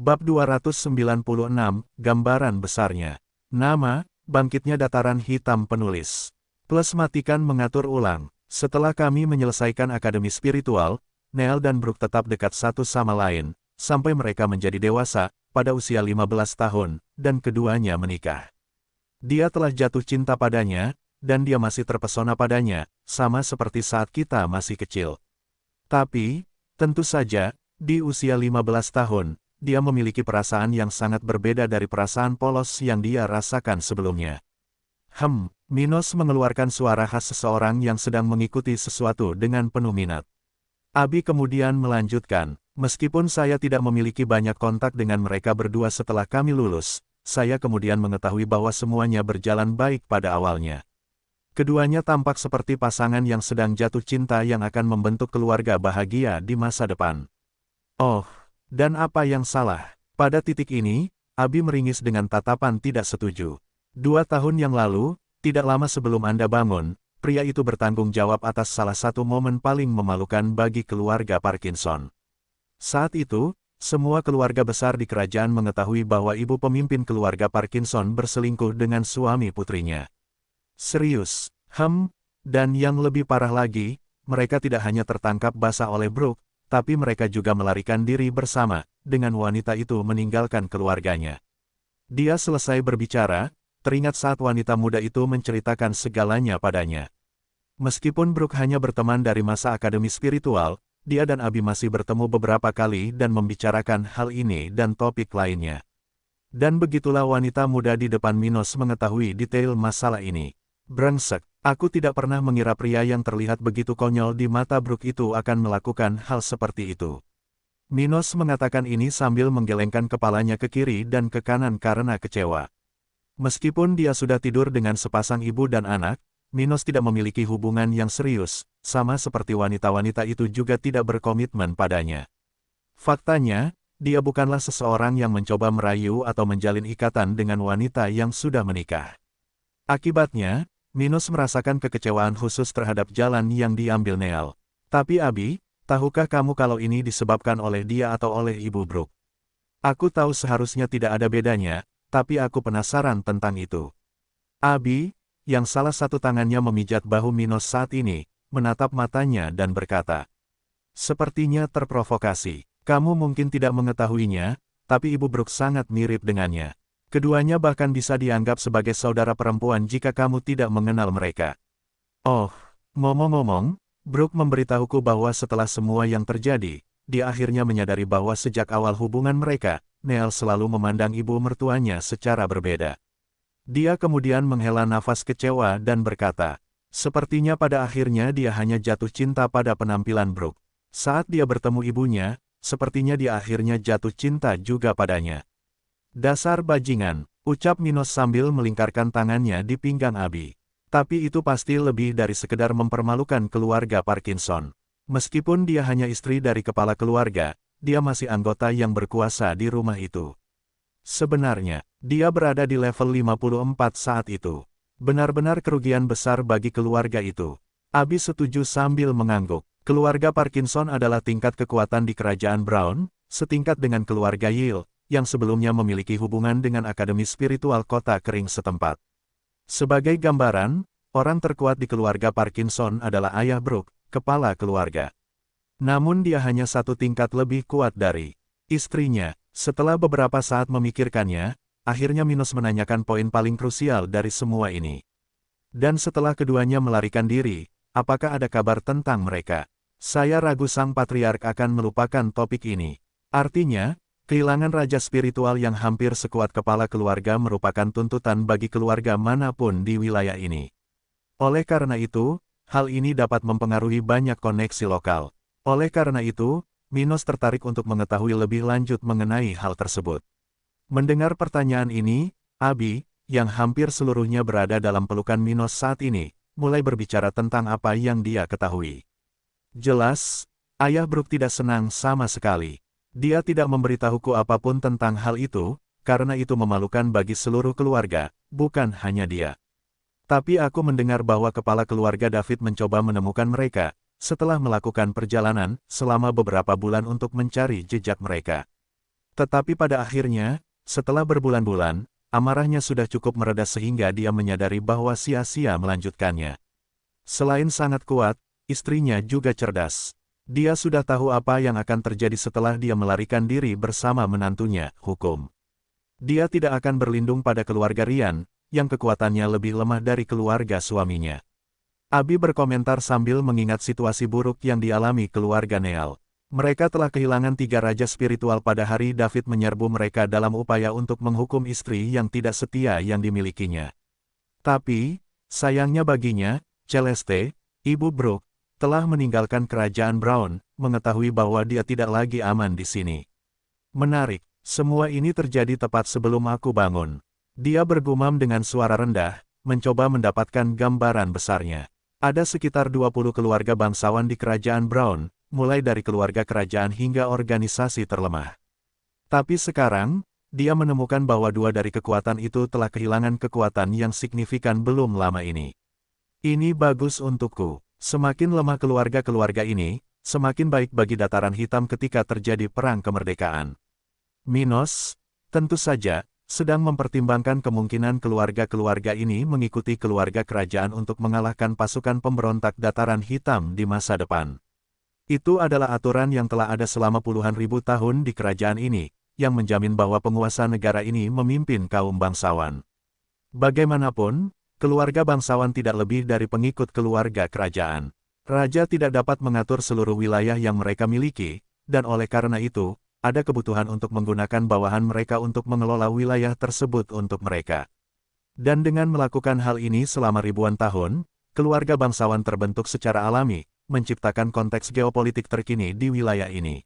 Bab 296, Gambaran Besarnya. Nama, Bangkitnya Dataran Hitam Penulis. Plus matikan mengatur ulang. Setelah kami menyelesaikan akademi spiritual, Neil dan Brooke tetap dekat satu sama lain, sampai mereka menjadi dewasa, pada usia 15 tahun, dan keduanya menikah. Dia telah jatuh cinta padanya, dan dia masih terpesona padanya, sama seperti saat kita masih kecil. Tapi, tentu saja, di usia 15 tahun, dia memiliki perasaan yang sangat berbeda dari perasaan polos yang dia rasakan sebelumnya. Minos mengeluarkan suara khas seseorang yang sedang mengikuti sesuatu dengan penuh minat. Abi kemudian melanjutkan, meskipun saya tidak memiliki banyak kontak dengan mereka berdua setelah kami lulus, saya kemudian mengetahui bahwa semuanya berjalan baik pada awalnya. Keduanya tampak seperti pasangan yang sedang jatuh cinta yang akan membentuk keluarga bahagia di masa depan. Oh, dan apa yang salah? Pada titik ini, Abi meringis dengan tatapan tidak setuju. 2 tahun yang lalu, tidak lama sebelum Anda bangun, pria itu bertanggung jawab atas salah satu momen paling memalukan bagi keluarga Parkinson. Saat itu, semua keluarga besar di kerajaan mengetahui bahwa ibu pemimpin keluarga Parkinson berselingkuh dengan suami putrinya. Serius, dan yang lebih parah lagi, mereka tidak hanya tertangkap basah oleh Brooke, tapi mereka juga melarikan diri bersama, dengan wanita itu meninggalkan keluarganya. Dia selesai berbicara, teringat saat wanita muda itu menceritakan segalanya padanya. Meskipun Brooke hanya berteman dari masa akademi spiritual, dia dan Abi masih bertemu beberapa kali dan membicarakan hal ini dan topik lainnya. Dan begitulah wanita muda di depan Minos mengetahui detail masalah ini. Brengsek, aku tidak pernah mengira pria yang terlihat begitu konyol di mata Brooke itu akan melakukan hal seperti itu. Minos mengatakan ini sambil menggelengkan kepalanya ke kiri dan ke kanan karena kecewa. Meskipun dia sudah tidur dengan sepasang ibu dan anak, Minos tidak memiliki hubungan yang serius, sama seperti wanita-wanita itu juga tidak berkomitmen padanya. Faktanya, dia bukanlah seseorang yang mencoba merayu atau menjalin ikatan dengan wanita yang sudah menikah. Akibatnya, Minos merasakan kekecewaan khusus terhadap jalan yang diambil Neil. Tapi Abi, tahukah kamu kalau ini disebabkan oleh dia atau oleh ibu Brooke? Aku tahu seharusnya tidak ada bedanya, tapi aku penasaran tentang itu. Abi, yang salah satu tangannya memijat bahu Minos saat ini, menatap matanya dan berkata, sepertinya terprovokasi. Kamu mungkin tidak mengetahuinya, tapi ibu Brooke sangat mirip dengannya. Keduanya bahkan bisa dianggap sebagai saudara perempuan jika kamu tidak mengenal mereka. Oh, ngomong-ngomong, Brooke memberitahuku bahwa setelah semua yang terjadi, dia akhirnya menyadari bahwa sejak awal hubungan mereka, Neil selalu memandang ibu mertuanya secara berbeda. Dia kemudian menghela nafas kecewa dan berkata, sepertinya pada akhirnya dia hanya jatuh cinta pada penampilan Brooke. Saat dia bertemu ibunya, sepertinya dia akhirnya jatuh cinta juga padanya. Dasar bajingan, ucap Minos sambil melingkarkan tangannya di pinggang Abi. Tapi itu pasti lebih dari sekedar mempermalukan keluarga Parkinson. Meskipun dia hanya istri dari kepala keluarga, dia masih anggota yang berkuasa di rumah itu. Sebenarnya, dia berada di level 54 saat itu. Benar-benar kerugian besar bagi keluarga itu. Abi setuju sambil mengangguk. Keluarga Parkinson adalah tingkat kekuatan di kerajaan Brown, setingkat dengan keluarga Yale, yang sebelumnya memiliki hubungan dengan akademi spiritual kota kering setempat. Sebagai gambaran, orang terkuat di keluarga Parkinson adalah ayah Brooke, kepala keluarga. Namun dia hanya satu tingkat lebih kuat dari istrinya. Setelah beberapa saat memikirkannya, akhirnya Minos menanyakan poin paling krusial dari semua ini. Dan setelah keduanya melarikan diri, apakah ada kabar tentang mereka? Saya ragu sang patriark akan melupakan topik ini. Artinya, kehilangan raja spiritual yang hampir sekuat kepala keluarga merupakan tuntutan bagi keluarga manapun di wilayah ini. Oleh karena itu, hal ini dapat mempengaruhi banyak koneksi lokal. Oleh karena itu, Minos tertarik untuk mengetahui lebih lanjut mengenai hal tersebut. Mendengar pertanyaan ini, Abi, yang hampir seluruhnya berada dalam pelukan Minos saat ini, mulai berbicara tentang apa yang dia ketahui. Jelas, ayah Brooke tidak senang sama sekali. Dia tidak memberitahuku apapun tentang hal itu, karena itu memalukan bagi seluruh keluarga, bukan hanya dia. Tapi aku mendengar bahwa kepala keluarga David mencoba menemukan mereka, setelah melakukan perjalanan selama beberapa bulan untuk mencari jejak mereka. Tetapi pada akhirnya, setelah berbulan-bulan, amarahnya sudah cukup mereda sehingga dia menyadari bahwa sia-sia melanjutkannya. Selain sangat kuat, istrinya juga cerdas. Dia sudah tahu apa yang akan terjadi setelah dia melarikan diri bersama menantunya, Hukum. Dia tidak akan berlindung pada keluarga Rian, yang kekuatannya lebih lemah dari keluarga suaminya. Abi berkomentar sambil mengingat situasi buruk yang dialami keluarga Neal. Mereka telah kehilangan 3 raja spiritual pada hari David menyerbu mereka dalam upaya untuk menghukum istri yang tidak setia yang dimilikinya. Tapi, sayangnya baginya, Celeste, Ibu Brooke, telah meninggalkan kerajaan Brown, mengetahui bahwa dia tidak lagi aman di sini. Menarik, semua ini terjadi tepat sebelum aku bangun. Dia bergumam dengan suara rendah, mencoba mendapatkan gambaran besarnya. Ada sekitar 20 keluarga bangsawan di kerajaan Brown, mulai dari keluarga kerajaan hingga organisasi terlemah. Tapi sekarang, dia menemukan bahwa 2 dari kekuatan itu telah kehilangan kekuatan yang signifikan belum lama ini. Ini bagus untukku. Semakin lemah keluarga-keluarga ini, semakin baik bagi dataran hitam ketika terjadi perang kemerdekaan. Minos, tentu saja, sedang mempertimbangkan kemungkinan keluarga-keluarga ini mengikuti keluarga kerajaan untuk mengalahkan pasukan pemberontak dataran hitam di masa depan. Itu adalah aturan yang telah ada selama puluhan ribu tahun di kerajaan ini, yang menjamin bahwa penguasa negara ini memimpin kaum bangsawan. Bagaimanapun, keluarga bangsawan tidak lebih dari pengikut keluarga kerajaan. Raja tidak dapat mengatur seluruh wilayah yang mereka miliki, dan oleh karena itu, ada kebutuhan untuk menggunakan bawahan mereka untuk mengelola wilayah tersebut untuk mereka. Dan dengan melakukan hal ini selama ribuan tahun, keluarga bangsawan terbentuk secara alami, menciptakan konteks geopolitik terkini di wilayah ini.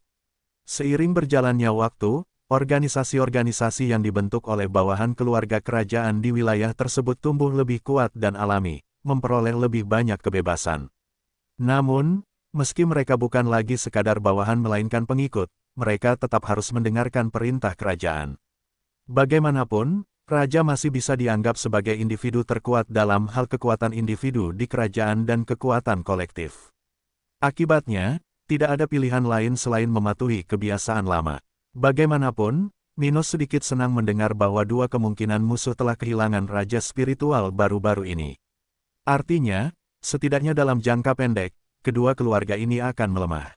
Seiring berjalannya waktu, organisasi-organisasi yang dibentuk oleh bawahan keluarga kerajaan di wilayah tersebut tumbuh lebih kuat dan alami, memperoleh lebih banyak kebebasan. Namun, meski mereka bukan lagi sekadar bawahan melainkan pengikut, mereka tetap harus mendengarkan perintah kerajaan. Bagaimanapun, raja masih bisa dianggap sebagai individu terkuat dalam hal kekuatan individu di kerajaan dan kekuatan kolektif. Akibatnya, tidak ada pilihan lain selain mematuhi kebiasaan lama. Bagaimanapun, Minos sedikit senang mendengar bahwa 2 kemungkinan musuh telah kehilangan raja spiritual baru-baru ini. Artinya, setidaknya dalam jangka pendek, kedua keluarga ini akan melemah.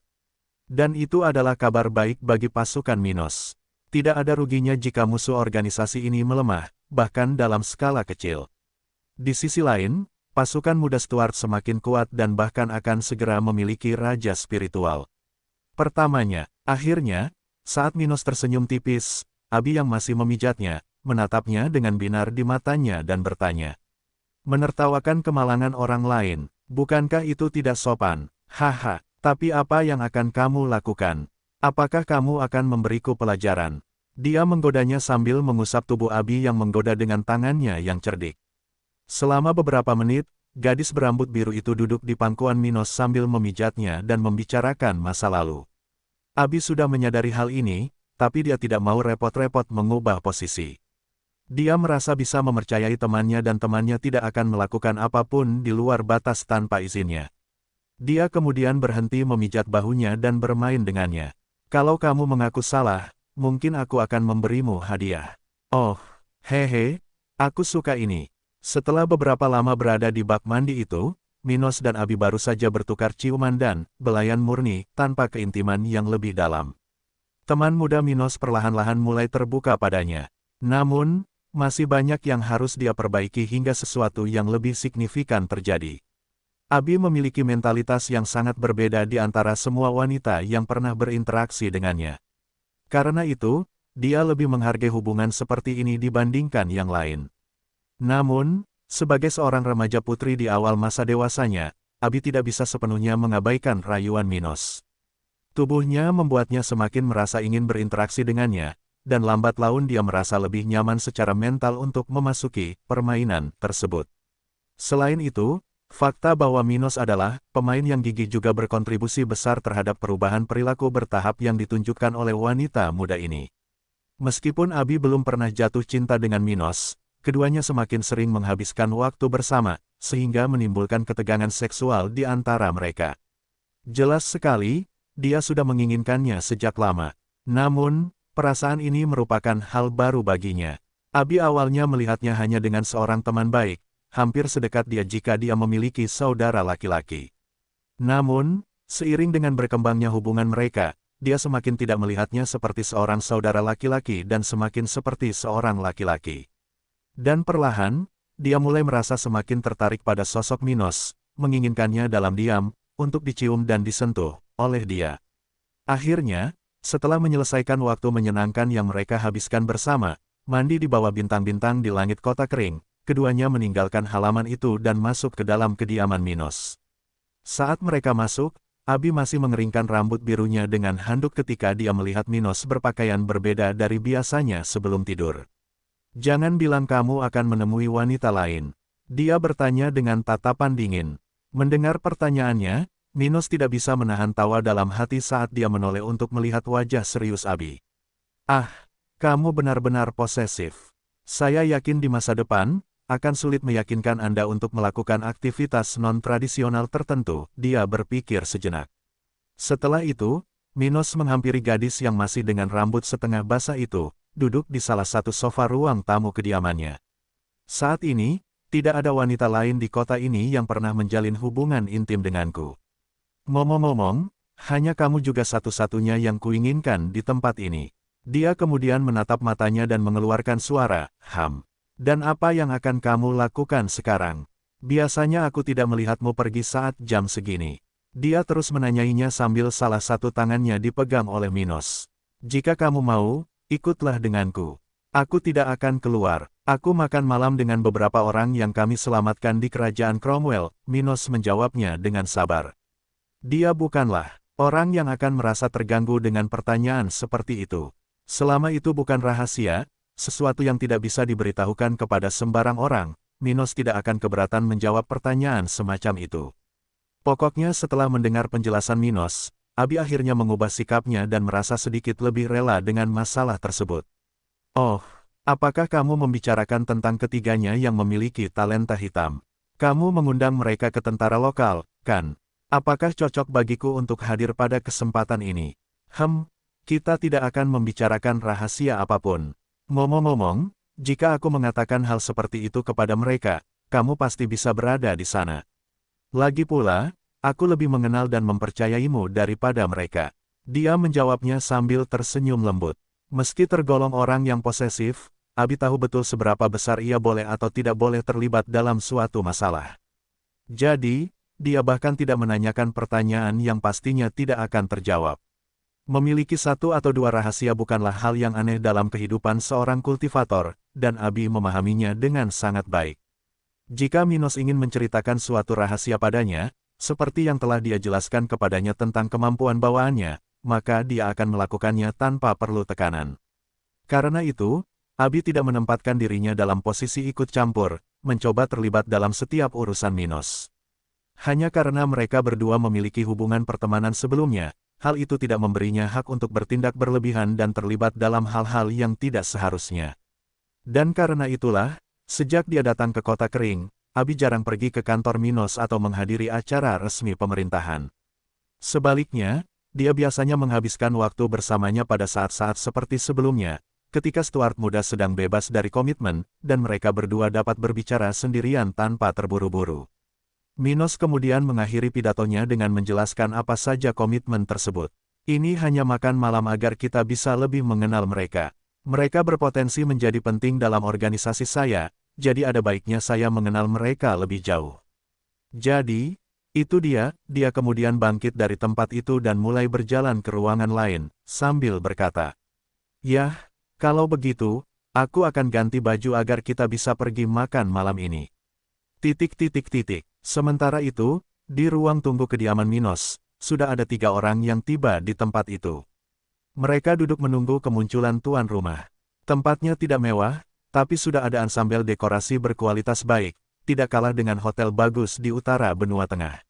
Dan itu adalah kabar baik bagi pasukan Minos. Tidak ada ruginya jika musuh organisasi ini melemah, bahkan dalam skala kecil. Di sisi lain, pasukan muda Stuart semakin kuat dan bahkan akan segera memiliki raja spiritual. Pertamanya, akhirnya, saat Minos tersenyum tipis, Abi yang masih memijatnya, menatapnya dengan binar di matanya dan bertanya. Menertawakan kemalangan orang lain, bukankah itu tidak sopan? Haha. Tapi apa yang akan kamu lakukan? Apakah kamu akan memberiku pelajaran? Dia menggodanya sambil mengusap tubuh Abi yang menggoda dengan tangannya yang cerdik. Selama beberapa menit, gadis berambut biru itu duduk di pangkuan Minos sambil memijatnya dan membicarakan masa lalu. Abi sudah menyadari hal ini, tapi dia tidak mau repot-repot mengubah posisi. Dia merasa bisa mempercayai temannya dan temannya tidak akan melakukan apapun di luar batas tanpa izinnya. Dia kemudian berhenti memijat bahunya dan bermain dengannya. Kalau kamu mengaku salah, mungkin aku akan memberimu hadiah. Oh, hehe, aku suka ini. Setelah beberapa lama berada di bak mandi itu, Minos dan Abi baru saja bertukar ciuman dan belayan murni tanpa keintiman yang lebih dalam. Teman muda Minos perlahan-lahan mulai terbuka padanya. Namun, masih banyak yang harus dia perbaiki hingga sesuatu yang lebih signifikan terjadi. Abi memiliki mentalitas yang sangat berbeda di antara semua wanita yang pernah berinteraksi dengannya. Karena itu, dia lebih menghargai hubungan seperti ini dibandingkan yang lain. Namun, sebagai seorang remaja putri di awal masa dewasanya, Abi tidak bisa sepenuhnya mengabaikan rayuan Minos. Tubuhnya membuatnya semakin merasa ingin berinteraksi dengannya, dan lambat laun dia merasa lebih nyaman secara mental untuk memasuki permainan tersebut. Selain itu, fakta bahwa Minos adalah pemain yang gigih juga berkontribusi besar terhadap perubahan perilaku bertahap yang ditunjukkan oleh wanita muda ini. Meskipun Abi belum pernah jatuh cinta dengan Minos, keduanya semakin sering menghabiskan waktu bersama, sehingga menimbulkan ketegangan seksual di antara mereka. Jelas sekali, dia sudah menginginkannya sejak lama. Namun, perasaan ini merupakan hal baru baginya. Abi awalnya melihatnya hanya dengan seorang teman baik, hampir sedekat dia jika dia memiliki saudara laki-laki. Namun, seiring dengan berkembangnya hubungan mereka, dia semakin tidak melihatnya seperti seorang saudara laki-laki dan semakin seperti seorang laki-laki. Dan perlahan, dia mulai merasa semakin tertarik pada sosok Minos, menginginkannya dalam diam, untuk dicium dan disentuh oleh dia. Akhirnya, setelah menyelesaikan waktu menyenangkan yang mereka habiskan bersama, mandi di bawah bintang-bintang di langit kota kering, keduanya meninggalkan halaman itu dan masuk ke dalam kediaman Minos. Saat mereka masuk, Abi masih mengeringkan rambut birunya dengan handuk ketika dia melihat Minos berpakaian berbeda dari biasanya sebelum tidur. "Jangan bilang kamu akan menemui wanita lain," dia bertanya dengan tatapan dingin. Mendengar pertanyaannya, Minos tidak bisa menahan tawa dalam hati saat dia menoleh untuk melihat wajah serius Abi. "Ah, kamu benar-benar posesif. Saya yakin di masa depan, akan sulit meyakinkan Anda untuk melakukan aktivitas non-tradisional tertentu," dia berpikir sejenak. Setelah itu, Minos menghampiri gadis yang masih dengan rambut setengah basah itu, duduk di salah satu sofa ruang tamu kediamannya. "Saat ini, tidak ada wanita lain di kota ini yang pernah menjalin hubungan intim denganku. Ngomong-ngomong, hanya kamu juga satu-satunya yang kuinginkan di tempat ini." Dia kemudian menatap matanya dan mengeluarkan suara, "Ham. Dan apa yang akan kamu lakukan sekarang? Biasanya aku tidak melihatmu pergi saat jam segini." Dia terus menanyainya sambil salah satu tangannya dipegang oleh Minos. "Jika kamu mau, ikutlah denganku. Aku tidak akan keluar. Aku makan malam dengan beberapa orang yang kami selamatkan di kerajaan Cromwell," Minos menjawabnya dengan sabar. Dia bukanlah orang yang akan merasa terganggu dengan pertanyaan seperti itu. Selama itu bukan rahasia, sesuatu yang tidak bisa diberitahukan kepada sembarang orang, Minos tidak akan keberatan menjawab pertanyaan semacam itu. Pokoknya setelah mendengar penjelasan Minos, Abi akhirnya mengubah sikapnya dan merasa sedikit lebih rela dengan masalah tersebut. "Oh, apakah kamu membicarakan tentang ketiganya yang memiliki talenta hitam? Kamu mengundang mereka ke tentara lokal, kan? Apakah cocok bagiku untuk hadir pada kesempatan ini?" Kita tidak akan membicarakan rahasia apapun. Ngomong-ngomong, jika aku mengatakan hal seperti itu kepada mereka, kamu pasti bisa berada di sana. Lagi pula, aku lebih mengenal dan mempercayaimu daripada mereka." Dia menjawabnya sambil tersenyum lembut. Meski tergolong orang yang posesif, Abi tahu betul seberapa besar ia boleh atau tidak boleh terlibat dalam suatu masalah. Jadi, dia bahkan tidak menanyakan pertanyaan yang pastinya tidak akan terjawab. Memiliki satu atau dua rahasia bukanlah hal yang aneh dalam kehidupan seorang kultivator, dan Abi memahaminya dengan sangat baik. Jika Minos ingin menceritakan suatu rahasia padanya, seperti yang telah dia jelaskan kepadanya tentang kemampuan bawaannya, maka dia akan melakukannya tanpa perlu tekanan. Karena itu, Abi tidak menempatkan dirinya dalam posisi ikut campur, mencoba terlibat dalam setiap urusan Minos. Hanya karena mereka berdua memiliki hubungan pertemanan sebelumnya, hal itu tidak memberinya hak untuk bertindak berlebihan dan terlibat dalam hal-hal yang tidak seharusnya. Dan karena itulah, sejak dia datang ke kota kering, Abi jarang pergi ke kantor Minos atau menghadiri acara resmi pemerintahan. Sebaliknya, dia biasanya menghabiskan waktu bersamanya pada saat-saat seperti sebelumnya, ketika Stuart muda sedang bebas dari komitmen, dan mereka berdua dapat berbicara sendirian tanpa terburu-buru. Minos kemudian mengakhiri pidatonya dengan menjelaskan apa saja komitmen tersebut. "Ini hanya makan malam agar kita bisa lebih mengenal mereka. Mereka berpotensi menjadi penting dalam organisasi saya, jadi ada baiknya saya mengenal mereka lebih jauh." Jadi, itu dia kemudian bangkit dari tempat itu dan mulai berjalan ke ruangan lain, sambil berkata, "Yah, kalau begitu, aku akan ganti baju agar kita bisa pergi makan malam ini." Sementara itu, di ruang tunggu kediaman Minos, sudah ada 3 orang yang tiba di tempat itu. Mereka duduk menunggu kemunculan tuan rumah. Tempatnya tidak mewah, tapi sudah ada ansambel dekorasi berkualitas baik, tidak kalah dengan hotel bagus di utara benua tengah.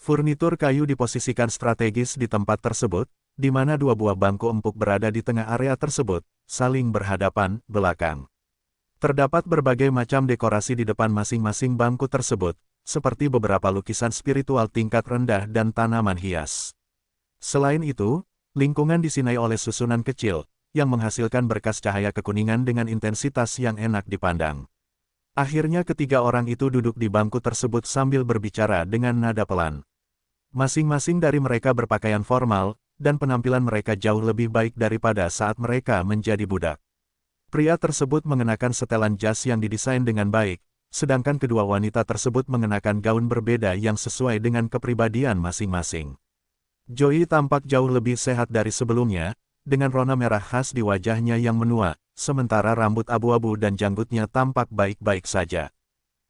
Furnitur kayu diposisikan strategis di tempat tersebut, di mana 2 buah bangku empuk berada di tengah area tersebut, saling berhadapan belakang. Terdapat berbagai macam dekorasi di depan masing-masing bangku tersebut, seperti beberapa lukisan spiritual tingkat rendah dan tanaman hias. Selain itu, lingkungan disinai oleh susunan kecil, yang menghasilkan berkas cahaya kekuningan dengan intensitas yang enak dipandang. Akhirnya ketiga orang itu duduk di bangku tersebut sambil berbicara dengan nada pelan. Masing-masing dari mereka berpakaian formal, dan penampilan mereka jauh lebih baik daripada saat mereka menjadi budak. Pria tersebut mengenakan setelan jas yang didesain dengan baik, sedangkan kedua wanita tersebut mengenakan gaun berbeda yang sesuai dengan kepribadian masing-masing. Joey tampak jauh lebih sehat dari sebelumnya, dengan rona merah khas di wajahnya yang menua, sementara rambut abu-abu dan janggutnya tampak baik-baik saja.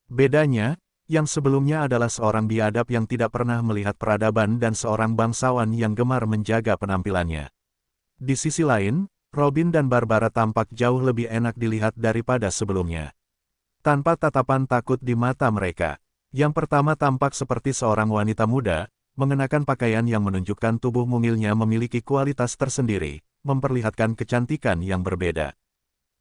Bedanya, yang sebelumnya adalah seorang biadab yang tidak pernah melihat peradaban dan seorang bangsawan yang gemar menjaga penampilannya. Di sisi lain, Robin dan Barbara tampak jauh lebih enak dilihat daripada sebelumnya. Tanpa tatapan takut di mata mereka, yang pertama tampak seperti seorang wanita muda, mengenakan pakaian yang menunjukkan tubuh mungilnya memiliki kualitas tersendiri, memperlihatkan kecantikan yang berbeda.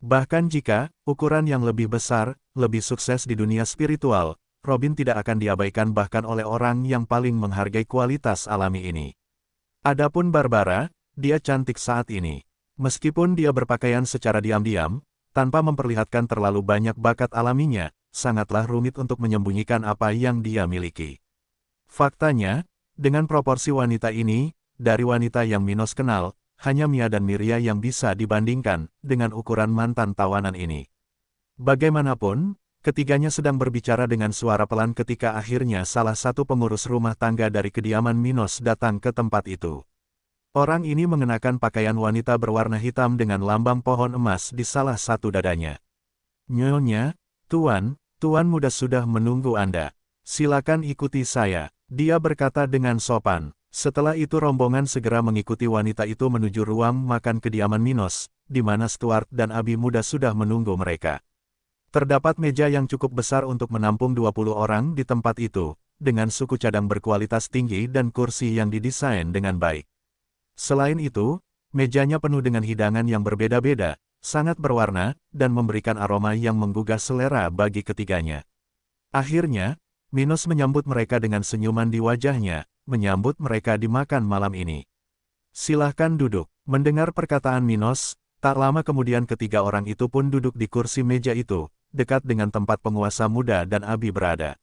Bahkan jika ukuran yang lebih besar, lebih sukses di dunia spiritual, Robin tidak akan diabaikan bahkan oleh orang yang paling menghargai kualitas alami ini. Adapun Barbara, dia cantik saat ini. Meskipun dia berpakaian secara diam-diam, tanpa memperlihatkan terlalu banyak bakat alaminya, sangatlah rumit untuk menyembunyikan apa yang dia miliki. Faktanya, dengan proporsi wanita ini, dari wanita yang Minos kenal, hanya Mia dan Miria yang bisa dibandingkan dengan ukuran mantan tawanan ini. Bagaimanapun, ketiganya sedang berbicara dengan suara pelan ketika akhirnya salah satu pengurus rumah tangga dari kediaman Minos datang ke tempat itu. Orang ini mengenakan pakaian wanita berwarna hitam dengan lambang pohon emas di salah satu dadanya. "Nyonya, Tuan muda sudah menunggu Anda. Silakan ikuti saya," dia berkata dengan sopan. Setelah itu rombongan segera mengikuti wanita itu menuju ruang makan kediaman Minos, di mana Stuart dan Abi muda sudah menunggu mereka. Terdapat meja yang cukup besar untuk menampung 20 orang di tempat itu, dengan suku cadang berkualitas tinggi dan kursi yang didesain dengan baik. Selain itu, mejanya penuh dengan hidangan yang berbeda-beda, sangat berwarna, dan memberikan aroma yang menggugah selera bagi ketiganya. Akhirnya, Minos menyambut mereka dengan senyuman di wajahnya, menyambut mereka di makan malam ini. "Silahkan duduk." Mendengar perkataan Minos, tak lama kemudian ketiga orang itu pun duduk di kursi meja itu, dekat dengan tempat penguasa muda dan Abi berada.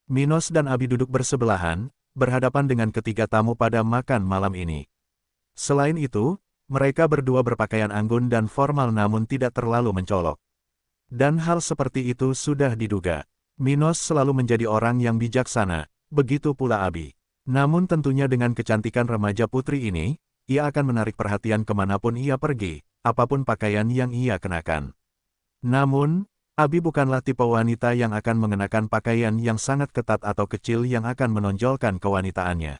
Minos dan Abi duduk bersebelahan, berhadapan dengan ketiga tamu pada makan malam ini. Selain itu, mereka berdua berpakaian anggun dan formal namun tidak terlalu mencolok. Dan hal seperti itu sudah diduga. Minos selalu menjadi orang yang bijaksana, begitu pula Abi. Namun tentunya dengan kecantikan remaja putri ini, ia akan menarik perhatian kemanapun ia pergi, apapun pakaian yang ia kenakan. Namun, Abi bukanlah tipe wanita yang akan mengenakan pakaian yang sangat ketat atau kecil yang akan menonjolkan kewanitaannya.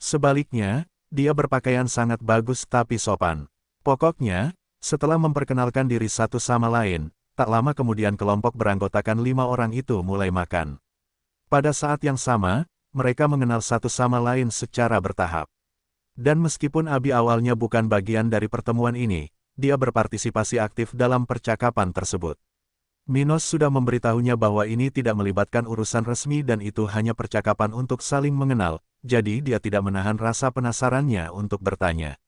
Sebaliknya, dia berpakaian sangat bagus tapi sopan. Pokoknya, setelah memperkenalkan diri satu sama lain, tak lama kemudian kelompok beranggotakan 5 orang itu mulai makan. Pada saat yang sama, mereka mengenal satu sama lain secara bertahap. Dan meskipun Abi awalnya bukan bagian dari pertemuan ini, dia berpartisipasi aktif dalam percakapan tersebut. Minos sudah memberitahunya bahwa ini tidak melibatkan urusan resmi dan itu hanya percakapan untuk saling mengenal, jadi dia tidak menahan rasa penasarannya untuk bertanya.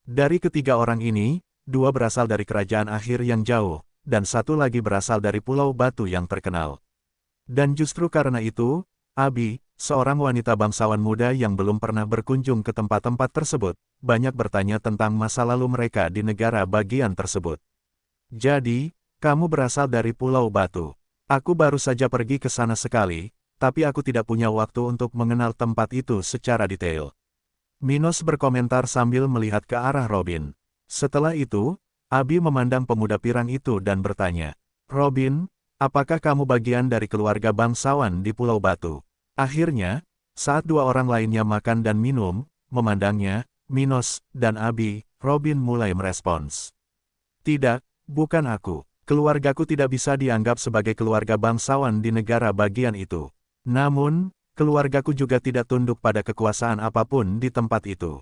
Dari ketiga orang ini, 2 berasal dari kerajaan akhir yang jauh, dan 1 lagi berasal dari Pulau Batu yang terkenal. Dan justru karena itu, Abi, seorang wanita bangsawan muda yang belum pernah berkunjung ke tempat-tempat tersebut, banyak bertanya tentang masa lalu mereka di negara bagian tersebut. "Jadi, kamu berasal dari Pulau Batu. Aku baru saja pergi ke sana sekali, tapi aku tidak punya waktu untuk mengenal tempat itu secara detail." Minos berkomentar sambil melihat ke arah Robin. Setelah itu, Abi memandang pemuda pirang itu dan bertanya, "Robin, apakah kamu bagian dari keluarga bangsawan di Pulau Batu?" Akhirnya, saat 2 orang lainnya makan dan minum, memandangnya, Minos dan Abi, Robin mulai merespons. "Tidak, bukan aku. Keluargaku tidak bisa dianggap sebagai keluarga bangsawan di negara bagian itu. Namun, keluargaku juga tidak tunduk pada kekuasaan apapun di tempat itu.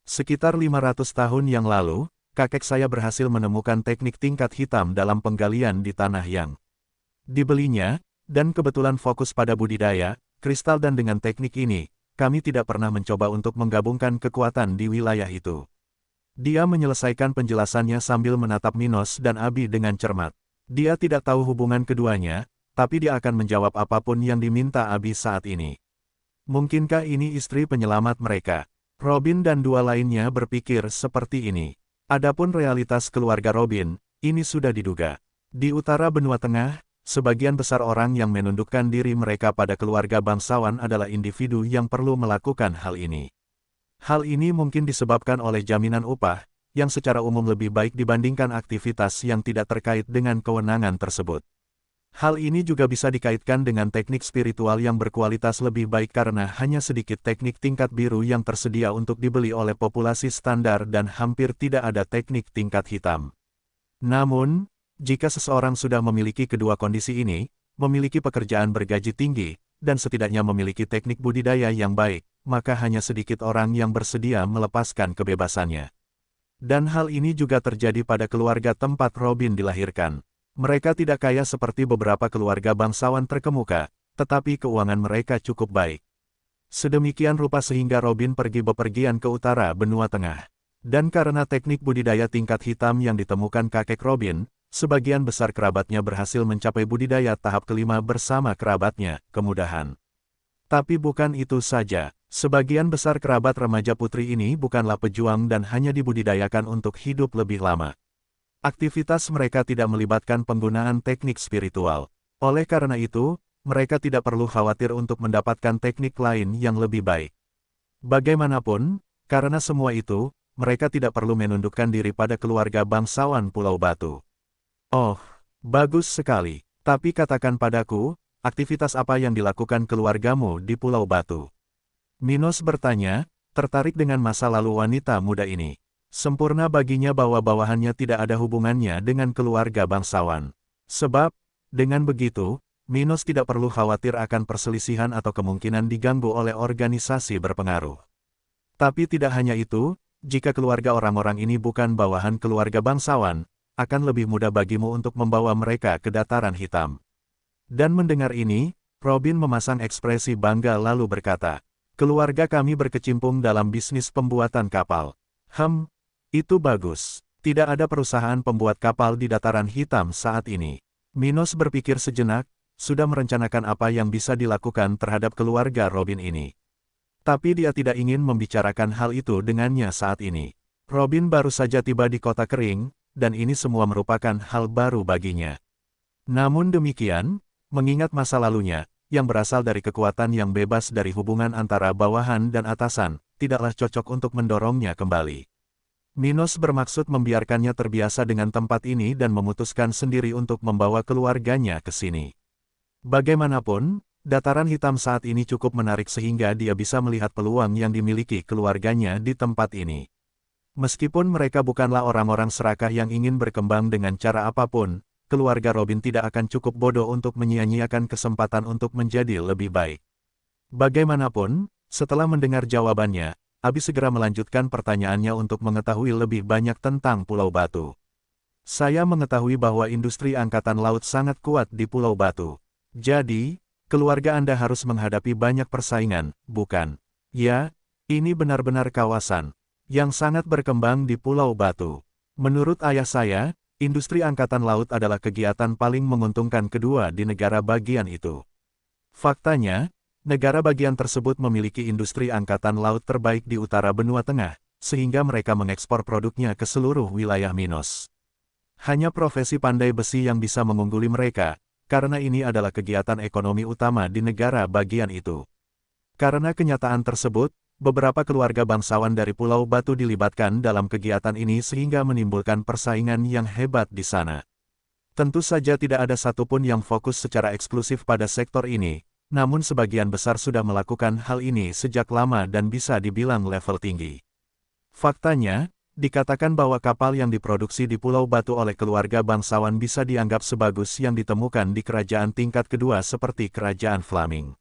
Sekitar 500 tahun yang lalu, kakek saya berhasil menemukan teknik tingkat hitam dalam penggalian di tanah yang dibelinya, dan kebetulan fokus pada budidaya kristal dan dengan teknik ini, kami tidak pernah mencoba untuk menggabungkan kekuatan di wilayah itu. Dia menyelesaikan penjelasannya sambil menatap Minos dan Abi dengan cermat. Dia tidak tahu hubungan keduanya, tapi dia akan menjawab apapun yang diminta Abi saat ini. Mungkinkah ini istri penyelamat mereka? Robin dan dua lainnya berpikir seperti ini. Adapun realitas keluarga Robin, ini sudah diduga. Di utara benua tengah, sebagian besar orang yang menundukkan diri mereka pada keluarga bangsawan adalah individu yang perlu melakukan hal ini. Hal ini mungkin disebabkan oleh jaminan upah, yang secara umum lebih baik dibandingkan aktivitas yang tidak terkait dengan kewenangan tersebut. Hal ini juga bisa dikaitkan dengan teknik spiritual yang berkualitas lebih baik karena hanya sedikit teknik tingkat biru yang tersedia untuk dibeli oleh populasi standar dan hampir tidak ada teknik tingkat hitam. Namun, jika seseorang sudah memiliki kedua kondisi ini, memiliki pekerjaan bergaji tinggi, dan setidaknya memiliki teknik budidaya yang baik, maka hanya sedikit orang yang bersedia melepaskan kebebasannya. Dan hal ini juga terjadi pada keluarga tempat Robin dilahirkan. Mereka tidak kaya seperti beberapa keluarga bangsawan terkemuka, tetapi keuangan mereka cukup baik. Sedemikian rupa sehingga Robin pergi bepergian ke utara benua tengah. Dan karena teknik budidaya tingkat hitam yang ditemukan kakek Robin, sebagian besar kerabatnya berhasil mencapai budidaya tahap kelima bersama kerabatnya, kemudahan. Tapi bukan itu saja, sebagian besar kerabat remaja putri ini bukanlah pejuang dan hanya dibudidayakan untuk hidup lebih lama. Aktivitas mereka tidak melibatkan penggunaan teknik spiritual. Oleh karena itu, mereka tidak perlu khawatir untuk mendapatkan teknik lain yang lebih baik. Bagaimanapun, karena semua itu, mereka tidak perlu menundukkan diri pada keluarga bangsawan Pulau Batu. Oh, bagus sekali. Tapi katakan padaku, aktivitas apa yang dilakukan keluargamu di Pulau Batu? Minos bertanya, tertarik dengan masa lalu wanita muda ini. Sempurna baginya bahwa bawahannya tidak ada hubungannya dengan keluarga bangsawan. Sebab, dengan begitu, Minos tidak perlu khawatir akan perselisihan atau kemungkinan diganggu oleh organisasi berpengaruh. Tapi tidak hanya itu, jika keluarga orang-orang ini bukan bawahan keluarga bangsawan, akan lebih mudah bagimu untuk membawa mereka ke dataran hitam. Dan mendengar ini, Robin memasang ekspresi bangga lalu berkata, keluarga kami berkecimpung dalam bisnis pembuatan kapal. Itu bagus. Tidak ada perusahaan pembuat kapal di dataran hitam saat ini. Minos berpikir sejenak, sudah merencanakan apa yang bisa dilakukan terhadap keluarga Robin ini. Tapi dia tidak ingin membicarakan hal itu dengannya saat ini. Robin baru saja tiba di kota kering, dan ini semua merupakan hal baru baginya. Namun demikian, mengingat masa lalunya, yang berasal dari kekuatan yang bebas dari hubungan antara bawahan dan atasan, tidaklah cocok untuk mendorongnya kembali. Minos bermaksud membiarkannya terbiasa dengan tempat ini dan memutuskan sendiri untuk membawa keluarganya ke sini. Bagaimanapun, dataran hitam saat ini cukup menarik sehingga dia bisa melihat peluang yang dimiliki keluarganya di tempat ini. Meskipun mereka bukanlah orang-orang serakah yang ingin berkembang dengan cara apapun, keluarga Robin tidak akan cukup bodoh untuk menyia-nyiakan kesempatan untuk menjadi lebih baik. Bagaimanapun, setelah mendengar jawabannya, Abi segera melanjutkan pertanyaannya untuk mengetahui lebih banyak tentang Pulau Batu. Saya mengetahui bahwa industri angkatan laut sangat kuat di Pulau Batu. Jadi, keluarga Anda harus menghadapi banyak persaingan, bukan? Ya, ini benar-benar kawasan yang sangat berkembang di Pulau Batu. Menurut ayah saya, industri angkatan laut adalah kegiatan paling menguntungkan kedua di negara bagian itu. Faktanya, negara bagian tersebut memiliki industri angkatan laut terbaik di utara benua tengah, sehingga mereka mengekspor produknya ke seluruh wilayah Minos. Hanya profesi pandai besi yang bisa mengungguli mereka, karena ini adalah kegiatan ekonomi utama di negara bagian itu. Karena kenyataan tersebut, beberapa keluarga bangsawan dari Pulau Batu dilibatkan dalam kegiatan ini sehingga menimbulkan persaingan yang hebat di sana. Tentu saja tidak ada satupun yang fokus secara eksklusif pada sektor ini, namun sebagian besar sudah melakukan hal ini sejak lama dan bisa dibilang level tinggi. Faktanya, dikatakan bahwa kapal yang diproduksi di Pulau Batu oleh keluarga bangsawan bisa dianggap sebagus yang ditemukan di kerajaan tingkat kedua seperti Kerajaan Flaming.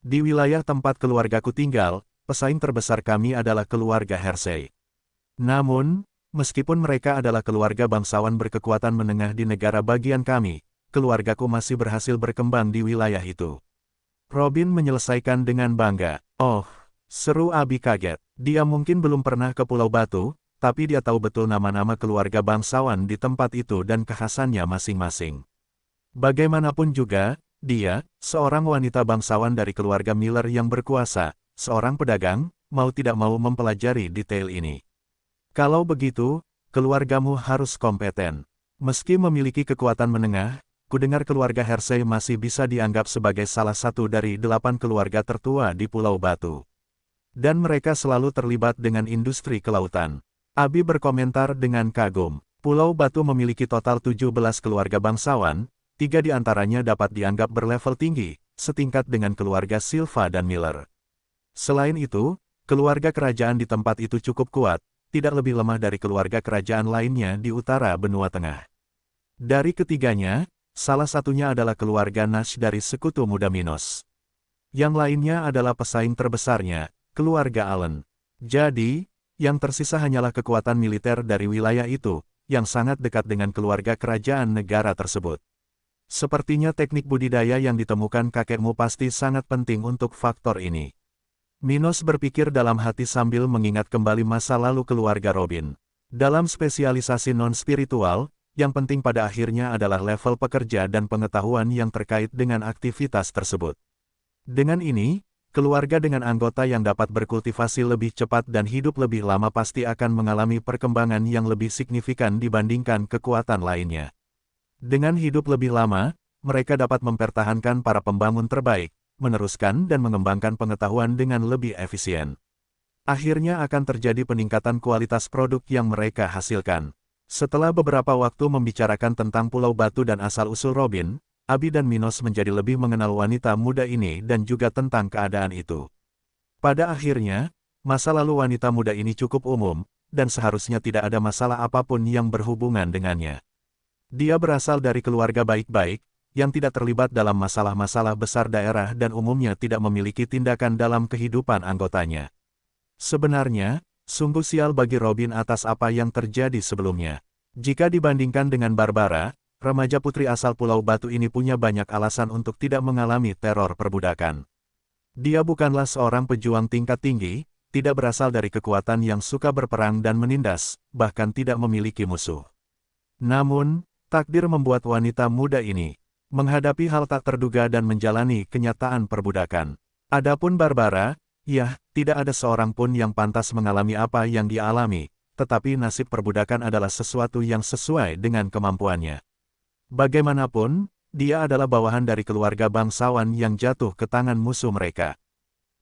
Di wilayah tempat keluargaku tinggal, pesaing terbesar kami adalah keluarga Hersey. Namun, meskipun mereka adalah keluarga bangsawan berkekuatan menengah di negara bagian kami, keluargaku masih berhasil berkembang di wilayah itu. Robin menyelesaikan dengan bangga. Oh, seru Abi kaget. Dia mungkin belum pernah ke Pulau Batu, tapi dia tahu betul nama-nama keluarga bangsawan di tempat itu dan kekhasannya masing-masing. Bagaimanapun juga, dia, seorang wanita bangsawan dari keluarga Miller yang berkuasa, seorang pedagang, mau tidak mau mempelajari detail ini. Kalau begitu, keluargamu harus kompeten. Meski memiliki kekuatan menengah, kudengar keluarga Hersey masih bisa dianggap sebagai salah satu dari 8 keluarga tertua di Pulau Batu. Dan mereka selalu terlibat dengan industri kelautan. Abi berkomentar dengan kagum. Pulau Batu memiliki total 17 keluarga bangsawan, 3 di antaranya dapat dianggap berlevel tinggi, setingkat dengan keluarga Silva dan Miller. Selain itu, keluarga kerajaan di tempat itu cukup kuat, tidak lebih lemah dari keluarga kerajaan lainnya di utara benua tengah. Dari ketiganya, salah satunya adalah keluarga Nash dari sekutu muda Minos. Yang lainnya adalah pesaing terbesarnya, keluarga Allen. Jadi, yang tersisa hanyalah kekuatan militer dari wilayah itu, yang sangat dekat dengan keluarga kerajaan negara tersebut. Sepertinya teknik budidaya yang ditemukan kakekmu pasti sangat penting untuk faktor ini. Minos berpikir dalam hati sambil mengingat kembali masa lalu keluarga Robin. Dalam spesialisasi non-spiritual, yang penting pada akhirnya adalah level pekerja dan pengetahuan yang terkait dengan aktivitas tersebut. Dengan ini, keluarga dengan anggota yang dapat berkultivasi lebih cepat dan hidup lebih lama pasti akan mengalami perkembangan yang lebih signifikan dibandingkan kekuatan lainnya. Dengan hidup lebih lama, mereka dapat mempertahankan para pembangun terbaik, meneruskan dan mengembangkan pengetahuan dengan lebih efisien. Akhirnya akan terjadi peningkatan kualitas produk yang mereka hasilkan. Setelah beberapa waktu membicarakan tentang Pulau Batu dan asal-usul Robin, Abi dan Minos menjadi lebih mengenal wanita muda ini dan juga tentang keadaan itu. Pada akhirnya, masa lalu wanita muda ini cukup umum, dan seharusnya tidak ada masalah apapun yang berhubungan dengannya. Dia berasal dari keluarga baik-baik, yang tidak terlibat dalam masalah-masalah besar daerah dan umumnya tidak memiliki tindakan dalam kehidupan anggotanya. Sebenarnya, sungguh sial bagi Robin atas apa yang terjadi sebelumnya. Jika dibandingkan dengan Barbara, remaja putri asal Pulau Batu ini punya banyak alasan untuk tidak mengalami teror perbudakan. Dia bukanlah seorang pejuang tingkat tinggi, tidak berasal dari kekuatan yang suka berperang dan menindas, bahkan tidak memiliki musuh. Namun, takdir membuat wanita muda ini menghadapi hal tak terduga dan menjalani kenyataan perbudakan. Adapun Barbara, ya, tidak ada seorang pun yang pantas mengalami apa yang dia alami, tetapi nasib perbudakan adalah sesuatu yang sesuai dengan kemampuannya. Bagaimanapun, dia adalah bawahan dari keluarga bangsawan yang jatuh ke tangan musuh mereka.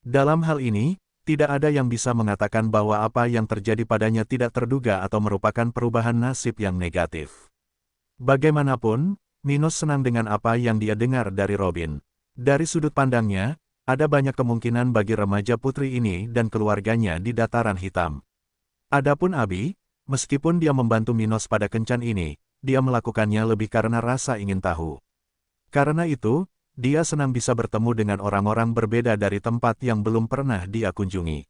Dalam hal ini, tidak ada yang bisa mengatakan bahwa apa yang terjadi padanya tidak terduga atau merupakan perubahan nasib yang negatif. Bagaimanapun, Minos senang dengan apa yang dia dengar dari Robin. Dari sudut pandangnya, ada banyak kemungkinan bagi remaja putri ini dan keluarganya di Dataran Hitam. Adapun Abi, meskipun dia membantu Minos pada kencan ini, dia melakukannya lebih karena rasa ingin tahu. Karena itu, dia senang bisa bertemu dengan orang-orang berbeda dari tempat yang belum pernah dia kunjungi.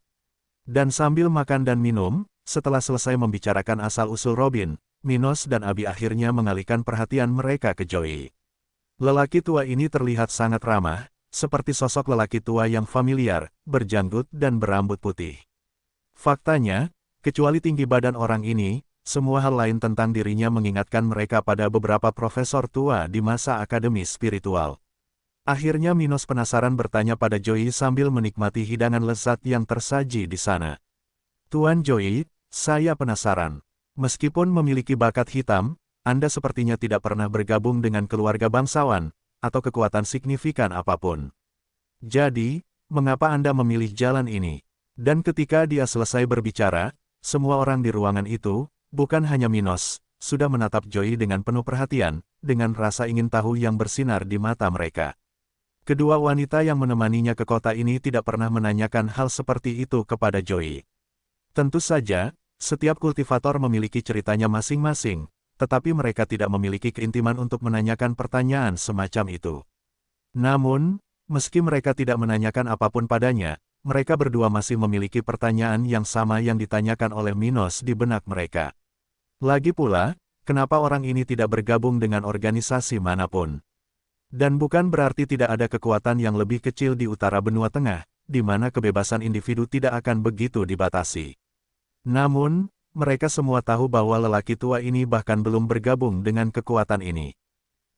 Dan sambil makan dan minum, setelah selesai membicarakan asal-usul Robin, Minos dan Abi akhirnya mengalihkan perhatian mereka ke Joey. Lelaki tua ini terlihat sangat ramah, seperti sosok lelaki tua yang familiar, berjanggut dan berambut putih. Faktanya, kecuali tinggi badan orang ini, semua hal lain tentang dirinya mengingatkan mereka pada beberapa profesor tua di masa akademi spiritual. Akhirnya Minos penasaran bertanya pada Joey sambil menikmati hidangan lezat yang tersaji di sana. Tuan Joey, saya penasaran. Meskipun memiliki bakat hitam, Anda sepertinya tidak pernah bergabung dengan keluarga bangsawan, atau kekuatan signifikan apapun. Jadi, mengapa Anda memilih jalan ini? Dan ketika dia selesai berbicara, semua orang di ruangan itu, bukan hanya Minos, sudah menatap Joey dengan penuh perhatian, dengan rasa ingin tahu yang bersinar di mata mereka. Kedua wanita yang menemaninya ke kota ini tidak pernah menanyakan hal seperti itu kepada Joey. Tentu saja, setiap kultivator memiliki ceritanya masing-masing, tetapi mereka tidak memiliki keintiman untuk menanyakan pertanyaan semacam itu. Namun, meski mereka tidak menanyakan apapun padanya, mereka berdua masih memiliki pertanyaan yang sama yang ditanyakan oleh Minos di benak mereka. Lagi pula, kenapa orang ini tidak bergabung dengan organisasi manapun? Dan bukan berarti tidak ada kekuatan yang lebih kecil di utara benua tengah, di mana kebebasan individu tidak akan begitu dibatasi. Namun, mereka semua tahu bahwa lelaki tua ini bahkan belum bergabung dengan kekuatan ini.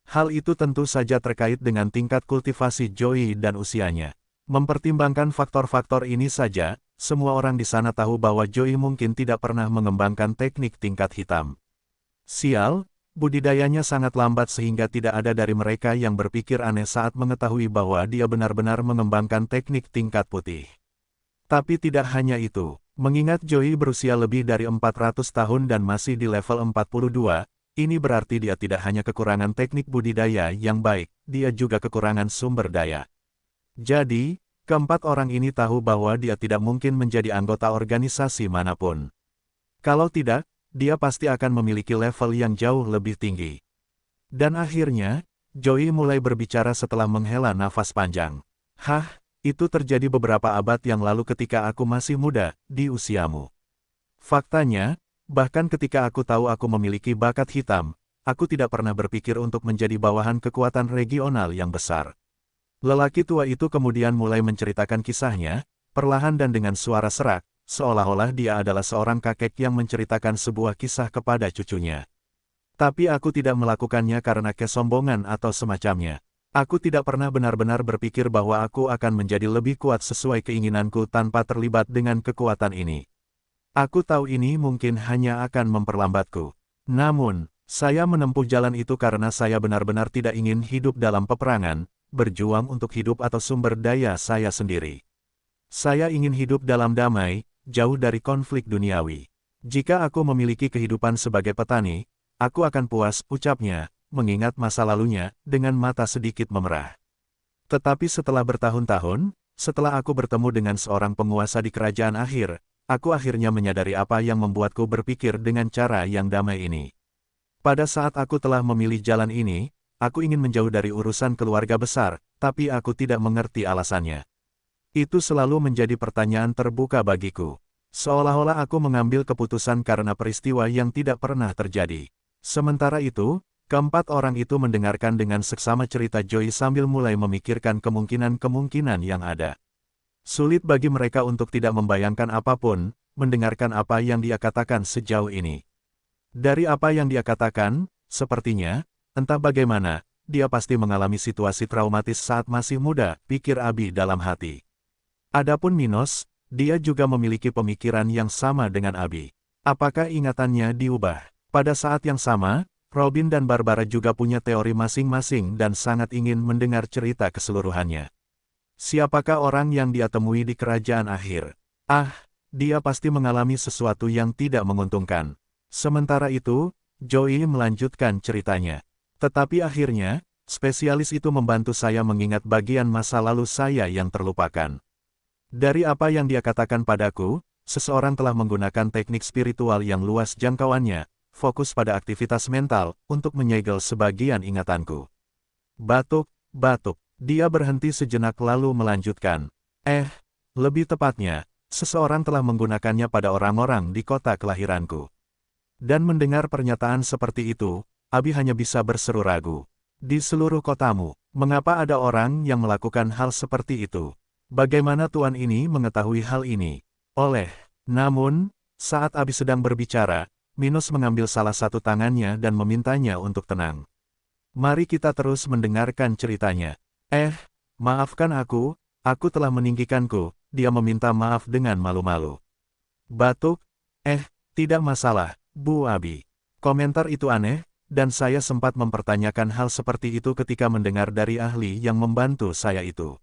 Hal itu tentu saja terkait dengan tingkat kultivasi Joey dan usianya. Mempertimbangkan faktor-faktor ini saja, semua orang di sana tahu bahwa Joey mungkin tidak pernah mengembangkan teknik tingkat hitam. Sial, budidayanya sangat lambat sehingga tidak ada dari mereka yang berpikir aneh saat mengetahui bahwa dia benar-benar mengembangkan teknik tingkat putih. Tapi tidak hanya itu, mengingat Joey berusia lebih dari 400 tahun dan masih di level 42, ini berarti dia tidak hanya kekurangan teknik budidaya yang baik, dia juga kekurangan sumber daya. Jadi, keempat orang ini tahu bahwa dia tidak mungkin menjadi anggota organisasi manapun. Kalau tidak, dia pasti akan memiliki level yang jauh lebih tinggi. Dan akhirnya, Joey mulai berbicara setelah menghela nafas panjang. Hah, itu terjadi beberapa abad yang lalu ketika aku masih muda, di usiamu. Faktanya, bahkan ketika aku tahu aku memiliki bakat hitam, aku tidak pernah berpikir untuk menjadi bawahan kekuatan regional yang besar. Lelaki tua itu kemudian mulai menceritakan kisahnya, perlahan dan dengan suara serak, seolah-olah dia adalah seorang kakek yang menceritakan sebuah kisah kepada cucunya. Tapi aku tidak melakukannya karena kesombongan atau semacamnya. Aku tidak pernah benar-benar berpikir bahwa aku akan menjadi lebih kuat sesuai keinginanku tanpa terlibat dengan kekuatan ini. Aku tahu ini mungkin hanya akan memperlambatku. Namun, saya menempuh jalan itu karena saya benar-benar tidak ingin hidup dalam peperangan, berjuang untuk hidup atau sumber daya saya sendiri. Saya ingin hidup dalam damai, jauh dari konflik duniawi. Jika aku memiliki kehidupan sebagai petani, aku akan puas, ucapnya, mengingat masa lalunya, dengan mata sedikit memerah. Tetapi setelah bertahun-tahun, setelah aku bertemu dengan seorang penguasa di kerajaan akhir, aku akhirnya menyadari apa yang membuatku berpikir dengan cara yang damai ini. Pada saat aku telah memilih jalan ini, aku ingin menjauh dari urusan keluarga besar, tapi aku tidak mengerti alasannya. Itu selalu menjadi pertanyaan terbuka bagiku. Seolah-olah aku mengambil keputusan karena peristiwa yang tidak pernah terjadi. Sementara itu, keempat orang itu mendengarkan dengan seksama cerita Joey sambil mulai memikirkan kemungkinan-kemungkinan yang ada. Sulit bagi mereka untuk tidak membayangkan apapun, mendengarkan apa yang dia katakan sejauh ini. Dari apa yang dia katakan, sepertinya, entah bagaimana, dia pasti mengalami situasi traumatis saat masih muda, pikir Abi dalam hati. Adapun Minos, dia juga memiliki pemikiran yang sama dengan Abi. Apakah ingatannya diubah? Pada saat yang sama, Robin dan Barbara juga punya teori masing-masing dan sangat ingin mendengar cerita keseluruhannya. Siapakah orang yang dia temui di kerajaan akhir? Ah, dia pasti mengalami sesuatu yang tidak menguntungkan. Sementara itu, Joey melanjutkan ceritanya. Tetapi akhirnya, spesialis itu membantu saya mengingat bagian masa lalu saya yang terlupakan. Dari apa yang dia katakan padaku, seseorang telah menggunakan teknik spiritual yang luas jangkauannya, fokus pada aktivitas mental, untuk menyegel sebagian ingatanku. Batuk. Dia berhenti sejenak lalu melanjutkan. Lebih tepatnya, seseorang telah menggunakannya pada orang-orang di kota kelahiranku. Dan mendengar pernyataan seperti itu, Abi hanya bisa berseru ragu. Di seluruh kotamu, mengapa ada orang yang melakukan hal seperti itu? Bagaimana tuan ini mengetahui hal ini? Namun, saat Abi sedang berbicara, Minos mengambil salah satu tangannya dan memintanya untuk tenang. Mari kita terus mendengarkan ceritanya. Maafkan aku telah meninggikanku, dia meminta maaf dengan malu-malu. Batuk, tidak masalah, Bu Abi. Komentar itu aneh, dan saya sempat mempertanyakan hal seperti itu ketika mendengar dari ahli yang membantu saya itu.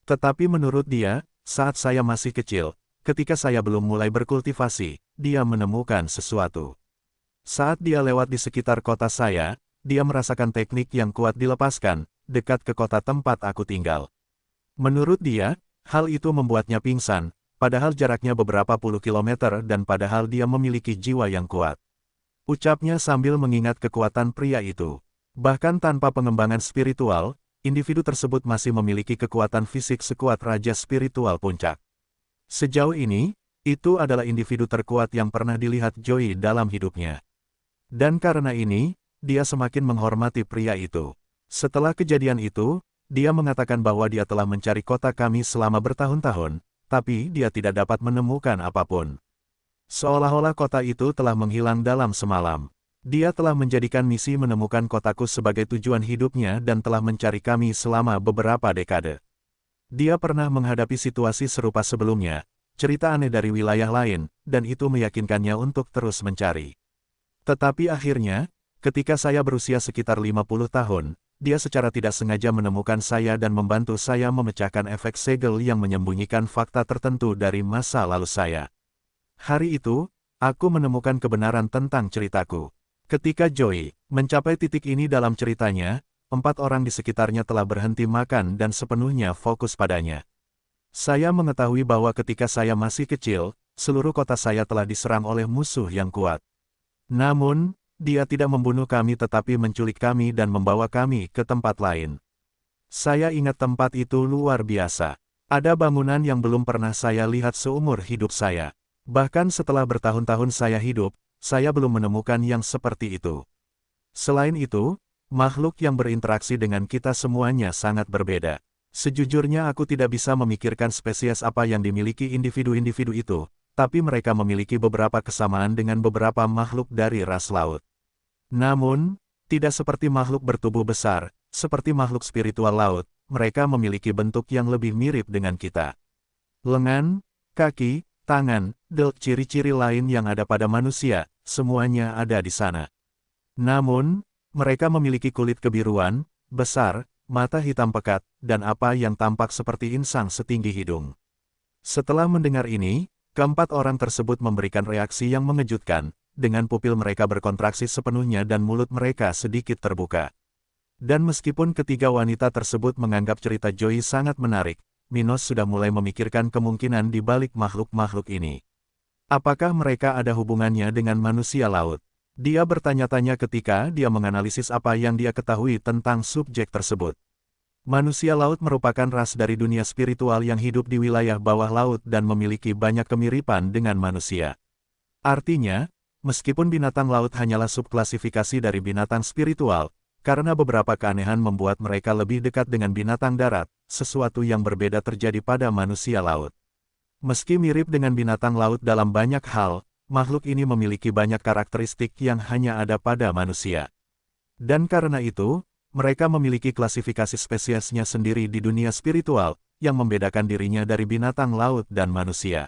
Tetapi menurut dia, saat saya masih kecil, ketika saya belum mulai berkultivasi, dia menemukan sesuatu. Saat dia lewat di sekitar kota saya, dia merasakan teknik yang kuat dilepaskan, dekat ke kota tempat aku tinggal. Menurut dia, hal itu membuatnya pingsan, padahal jaraknya beberapa puluh kilometer dan padahal dia memiliki jiwa yang kuat. Ucapnya sambil mengingat kekuatan pria itu. Bahkan tanpa pengembangan spiritual, individu tersebut masih memiliki kekuatan fisik sekuat Raja Spiritual Puncak. Sejauh ini, itu adalah individu terkuat yang pernah dilihat Joey dalam hidupnya. Dan karena ini, dia semakin menghormati pria itu. Setelah kejadian itu, dia mengatakan bahwa dia telah mencari kota kami selama bertahun-tahun, tapi dia tidak dapat menemukan apapun. Seolah-olah kota itu telah menghilang dalam semalam. Dia telah menjadikan misi menemukan kotaku sebagai tujuan hidupnya dan telah mencari kami selama beberapa dekade. Dia pernah menghadapi situasi serupa sebelumnya, cerita aneh dari wilayah lain, dan itu meyakinkannya untuk terus mencari. Tetapi akhirnya, ketika saya berusia sekitar 50 tahun, dia secara tidak sengaja menemukan saya dan membantu saya memecahkan efek segel yang menyembunyikan fakta tertentu dari masa lalu saya. Hari itu, aku menemukan kebenaran tentang ceritaku. Ketika Joey mencapai titik ini dalam ceritanya, 4 orang di sekitarnya telah berhenti makan dan sepenuhnya fokus padanya. Saya mengetahui bahwa ketika saya masih kecil, seluruh kota saya telah diserang oleh musuh yang kuat. Namun, dia tidak membunuh kami tetapi menculik kami dan membawa kami ke tempat lain. Saya ingat tempat itu luar biasa. Ada bangunan yang belum pernah saya lihat seumur hidup saya. Bahkan setelah bertahun-tahun saya hidup, saya belum menemukan yang seperti itu. Selain itu, makhluk yang berinteraksi dengan kita semuanya sangat berbeda. Sejujurnya aku tidak bisa memikirkan spesies apa yang dimiliki individu-individu itu, tapi mereka memiliki beberapa kesamaan dengan beberapa makhluk dari ras laut. Namun, tidak seperti makhluk bertubuh besar, seperti makhluk spiritual laut, mereka memiliki bentuk yang lebih mirip dengan kita. Lengan, kaki, tangan, dan ciri-ciri lain yang ada pada manusia, semuanya ada di sana. Namun, mereka memiliki kulit kebiruan, besar, mata hitam pekat, dan apa yang tampak seperti insang setinggi hidung. Setelah mendengar ini, keempat orang tersebut memberikan reaksi yang mengejutkan, dengan pupil mereka berkontraksi sepenuhnya dan mulut mereka sedikit terbuka. Dan meskipun ketiga wanita tersebut menganggap cerita Joey sangat menarik, Minos sudah mulai memikirkan kemungkinan di balik makhluk-makhluk ini. Apakah mereka ada hubungannya dengan manusia laut? Dia bertanya-tanya ketika dia menganalisis apa yang dia ketahui tentang subjek tersebut. Manusia laut merupakan ras dari dunia spiritual yang hidup di wilayah bawah laut dan memiliki banyak kemiripan dengan manusia. Artinya, meskipun binatang laut hanyalah subklasifikasi dari binatang spiritual, karena beberapa keanehan membuat mereka lebih dekat dengan binatang darat, sesuatu yang berbeda terjadi pada manusia laut. Meski mirip dengan binatang laut dalam banyak hal, makhluk ini memiliki banyak karakteristik yang hanya ada pada manusia. Dan karena itu, mereka memiliki klasifikasi spesiesnya sendiri di dunia spiritual, yang membedakan dirinya dari binatang laut dan manusia.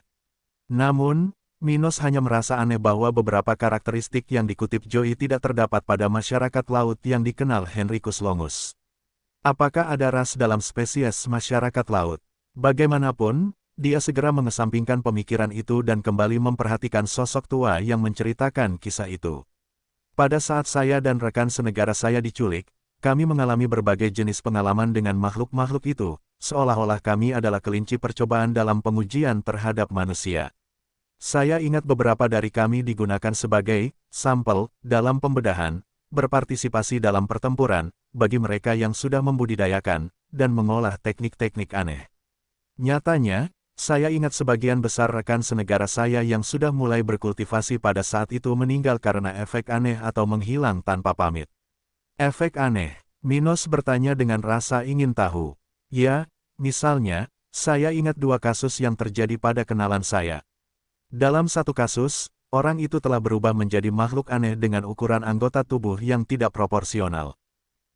Namun, Minos hanya merasa aneh bahwa beberapa karakteristik yang dikutip Joey tidak terdapat pada masyarakat laut yang dikenal Henricus Longus. Apakah ada ras dalam spesies masyarakat laut? Bagaimanapun, dia segera mengesampingkan pemikiran itu dan kembali memperhatikan sosok tua yang menceritakan kisah itu. Pada saat saya dan rekan senegara saya diculik, kami mengalami berbagai jenis pengalaman dengan makhluk-makhluk itu, seolah-olah kami adalah kelinci percobaan dalam pengujian terhadap manusia. Saya ingat beberapa dari kami digunakan sebagai sampel dalam pembedahan, berpartisipasi dalam pertempuran, bagi mereka yang sudah membudidayakan, dan mengolah teknik-teknik aneh. Nyatanya, saya ingat sebagian besar rekan senegara saya yang sudah mulai berkultivasi pada saat itu meninggal karena efek aneh atau menghilang tanpa pamit. Efek aneh, Minos bertanya dengan rasa ingin tahu. Ya, misalnya, saya ingat 2 kasus yang terjadi pada kenalan saya. Dalam satu kasus, orang itu telah berubah menjadi makhluk aneh dengan ukuran anggota tubuh yang tidak proporsional.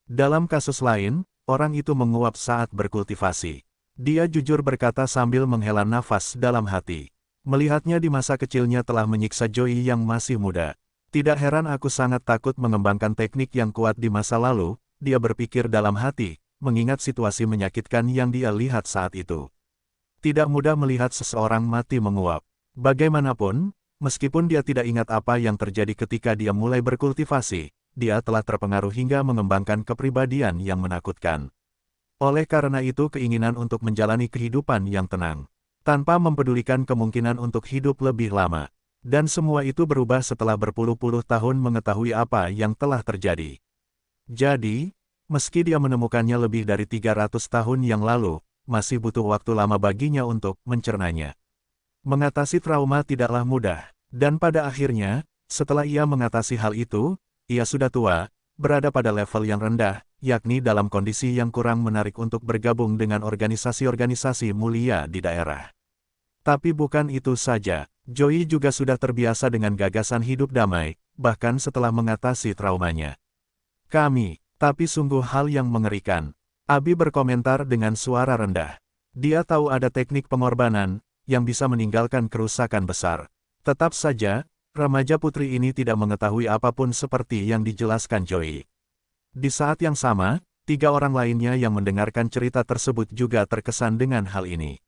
Dalam kasus lain, orang itu menguap saat berkultivasi. Dia jujur berkata sambil menghela nafas dalam hati. Melihatnya di masa kecilnya telah menyiksa Joey yang masih muda. Tidak heran aku sangat takut mengembangkan teknik yang kuat di masa lalu, dia berpikir dalam hati, mengingat situasi menyakitkan yang dia lihat saat itu. Tidak mudah melihat seseorang mati menguap. Bagaimanapun, meskipun dia tidak ingat apa yang terjadi ketika dia mulai berkultivasi, dia telah terpengaruh hingga mengembangkan kepribadian yang menakutkan. Oleh karena itu keinginan untuk menjalani kehidupan yang tenang, tanpa mempedulikan kemungkinan untuk hidup lebih lama. Dan semua itu berubah setelah berpuluh-puluh tahun mengetahui apa yang telah terjadi. Jadi, meski dia menemukannya lebih dari 300 tahun yang lalu, masih butuh waktu lama baginya untuk mencernanya. Mengatasi trauma tidaklah mudah, dan pada akhirnya, setelah ia mengatasi hal itu, ia sudah tua, berada pada level yang rendah, yakni dalam kondisi yang kurang menarik untuk bergabung dengan organisasi-organisasi mulia di daerah. Tapi bukan itu saja, Joey juga sudah terbiasa dengan gagasan hidup damai, bahkan setelah mengatasi traumanya. Tapi sungguh hal yang mengerikan. Abi berkomentar dengan suara rendah. Dia tahu ada teknik pengorbanan, yang bisa meninggalkan kerusakan besar. Tetap saja, remaja putri ini tidak mengetahui apapun seperti yang dijelaskan Joey. Di saat yang sama, 3 orang lainnya yang mendengarkan cerita tersebut juga terkesan dengan hal ini.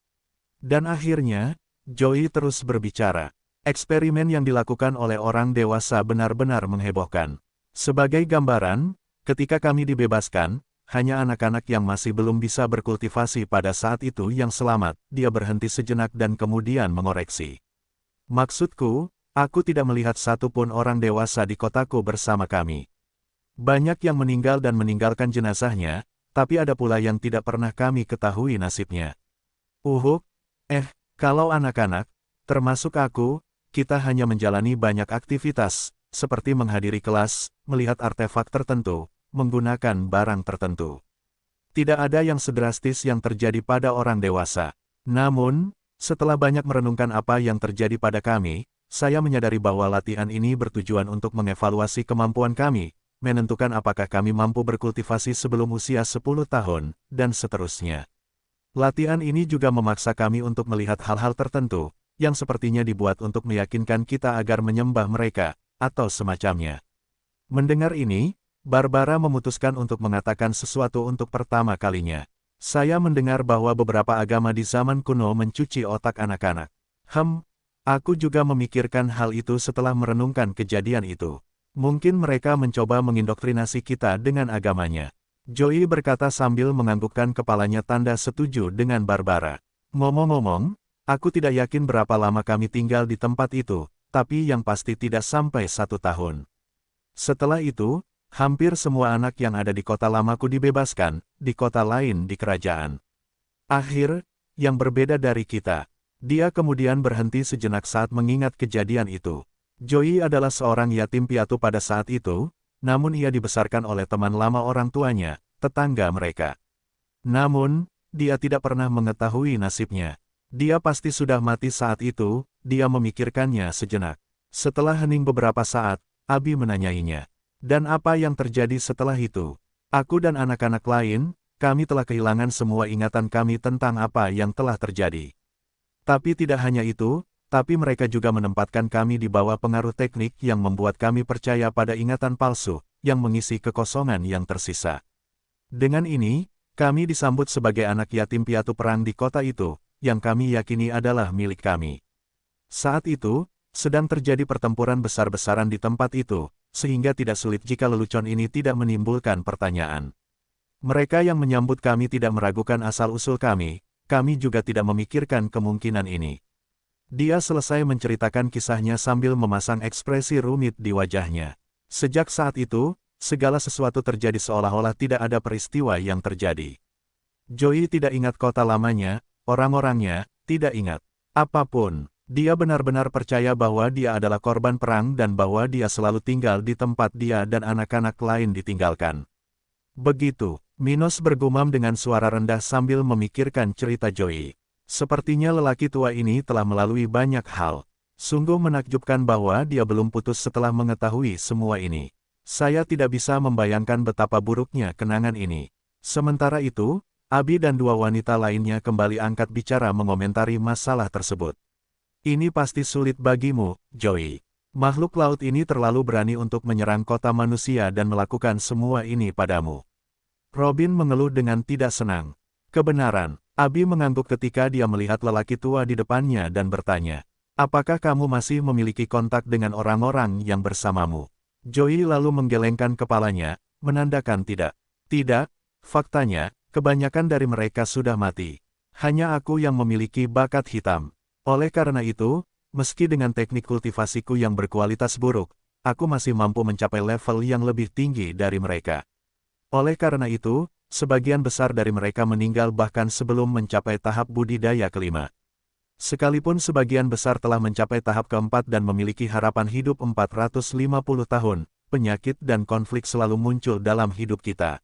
Dan akhirnya, Joey terus berbicara. Eksperimen yang dilakukan oleh orang dewasa benar-benar menghebohkan. Sebagai gambaran, ketika kami dibebaskan, hanya anak-anak yang masih belum bisa berkultivasi pada saat itu yang selamat. Dia berhenti sejenak dan kemudian mengoreksi. Maksudku, aku tidak melihat satupun orang dewasa di kotaku bersama kami. Banyak yang meninggal dan meninggalkan jenazahnya, tapi ada pula yang tidak pernah kami ketahui nasibnya. Kalau anak-anak, termasuk aku, kita hanya menjalani banyak aktivitas, seperti menghadiri kelas, melihat artefak tertentu, menggunakan barang tertentu. Tidak ada yang sedrastis yang terjadi pada orang dewasa. Namun, setelah banyak merenungkan apa yang terjadi pada kami, saya menyadari bahwa latihan ini bertujuan untuk mengevaluasi kemampuan kami, menentukan apakah kami mampu berkultivasi sebelum usia 10 tahun, dan seterusnya. Latihan ini juga memaksa kami untuk melihat hal-hal tertentu, yang sepertinya dibuat untuk meyakinkan kita agar menyembah mereka, atau semacamnya. Mendengar ini, Barbara memutuskan untuk mengatakan sesuatu untuk pertama kalinya. Saya mendengar bahwa beberapa agama di zaman kuno mencuci otak anak-anak. Aku juga memikirkan hal itu setelah merenungkan kejadian itu. Mungkin mereka mencoba mengindoktrinasi kita dengan agamanya. Joey berkata sambil menganggukkan kepalanya tanda setuju dengan Barbara. Ngomong-ngomong, aku tidak yakin berapa lama kami tinggal di tempat itu, tapi yang pasti tidak sampai 1 tahun. Setelah itu, hampir semua anak yang ada di kota lamaku dibebaskan, di kota lain di kerajaan. Yang berbeda dari kita. Dia kemudian berhenti sejenak saat mengingat kejadian itu. Joey adalah seorang yatim piatu pada saat itu, namun ia dibesarkan oleh teman lama orang tuanya, tetangga mereka. Namun, dia tidak pernah mengetahui nasibnya. Dia pasti sudah mati saat itu, dia memikirkannya sejenak. Setelah hening beberapa saat, Abi menanyainya. Dan apa yang terjadi setelah itu? Aku dan anak-anak lain, kami telah kehilangan semua ingatan kami tentang apa yang telah terjadi. Tapi tidak hanya itu, tapi mereka juga menempatkan kami di bawah pengaruh teknik yang membuat kami percaya pada ingatan palsu, yang mengisi kekosongan yang tersisa. Dengan ini, kami disambut sebagai anak yatim piatu perang di kota itu, yang kami yakini adalah milik kami. Saat itu, sedang terjadi pertempuran besar-besaran di tempat itu, sehingga tidak sulit jika lelucon ini tidak menimbulkan pertanyaan. Mereka yang menyambut kami tidak meragukan asal-usul kami juga tidak memikirkan kemungkinan ini. Dia selesai menceritakan kisahnya sambil memasang ekspresi rumit di wajahnya. Sejak saat itu, segala sesuatu terjadi seolah-olah tidak ada peristiwa yang terjadi. Joey tidak ingat kota lamanya, orang-orangnya, tidak ingat apapun. Dia benar-benar percaya bahwa dia adalah korban perang dan bahwa dia selalu tinggal di tempat dia dan anak-anak lain ditinggalkan. Begitu, Minos bergumam dengan suara rendah sambil memikirkan cerita Joey. Sepertinya lelaki tua ini telah melalui banyak hal. Sungguh menakjubkan bahwa dia belum putus setelah mengetahui semua ini. Saya tidak bisa membayangkan betapa buruknya kenangan ini. Sementara itu, Abi dan 2 wanita lainnya kembali angkat bicara mengomentari masalah tersebut. Ini pasti sulit bagimu, Joey. Makhluk laut ini terlalu berani untuk menyerang kota manusia dan melakukan semua ini padamu. Robin mengeluh dengan tidak senang. Kebenaran, Abi mengangguk ketika dia melihat lelaki tua di depannya dan bertanya, apakah kamu masih memiliki kontak dengan orang-orang yang bersamamu? Joey lalu menggelengkan kepalanya, menandakan tidak. Tidak, faktanya, kebanyakan dari mereka sudah mati. Hanya aku yang memiliki bakat hitam. Oleh karena itu, meski dengan teknik kultivasiku yang berkualitas buruk, aku masih mampu mencapai level yang lebih tinggi dari mereka. Oleh karena itu, sebagian besar dari mereka meninggal bahkan sebelum mencapai tahap budidaya kelima. Sekalipun sebagian besar telah mencapai tahap keempat dan memiliki harapan hidup 450 tahun, penyakit dan konflik selalu muncul dalam hidup kita.